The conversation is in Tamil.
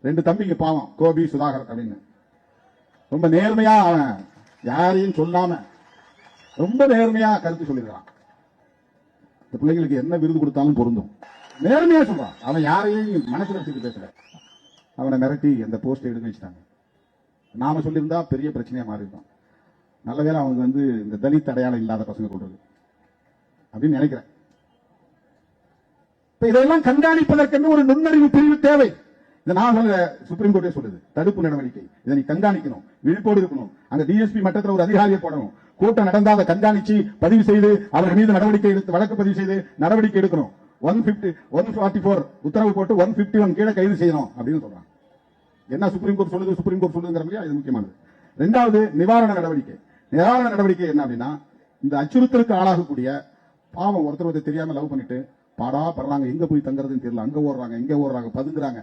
2 தம்பிங்க பாவம், கோபி சுதாகர் அப்படின்னு. ரொம்ப நேர்மையா அவன் யாரையும் சொல்லாம ரொம்ப நேர்மையா கருத்து சொல்லிருக்கான். இந்த பிள்ளைங்களுக்கு என்ன விருது கொடுத்தாலும் பொருந்தும். நேர்மையா சொல்றான். அவன் யாரையும் மனசுல வச்சுட்டு பேசல. அவனை மிரட்டி அந்த போஸ்ட் எடுக்க வச்சுட்டாங்க. நாம சொல்லியிருந்தா பெரிய பிரச்சனையா மாறி இருக்கும். நல்ல வேலை அவங்க இந்த தலித் அடையாளம் இல்லாத பசங்க போடுறது அப்படின்னு நினைக்கிறேன். இதெல்லாம் கண்காணிப்பதற்கு ஒரு நுண்ணறிவு பிரிவு தேவை. இதை நான் சுப்ரீம் கோர்ட்டே சொல்லுது. தடுப்பு நடவடிக்கை இதை நீ கண்காணிக்கணும், விழிப்போடு இருக்கணும். அங்க டிஎஸ்பி மட்டத்தில் ஒரு அதிகாரியை போடணும். கூட்டம் நடந்தாத கண்காணிச்சு பதிவு செய்து அவர் மீது நடவடிக்கை எடுத்து வழக்கு பதிவு செய்து நடவடிக்கை எடுக்கணும். 144 உத்தரவு போட்டு 151 கீழே கைது செய்யணும் அப்படின்னு சொல்றாங்க. என்ன சுப்ரீம் கோர்ட் சொல்லுது? சுப்ரீம் கோர்ட் சொல்லுங்கிற இது முக்கியமானது. 2வது நிவாரண நடவடிக்கை. நிவாரண நடவடிக்கை என்ன அப்படின்னா, இந்த அச்சுறுத்தலுக்கு ஆளாகக்கூடிய பாவம் ஒருத்தர் தெரியாம லவ் பண்ணிட்டு பாடா படுறாங்க, எங்க போய் தங்குறதுன்னு தெரியல, அங்க ஓடுறாங்க இங்க ஓடுறாங்க, பதுங்குறாங்க.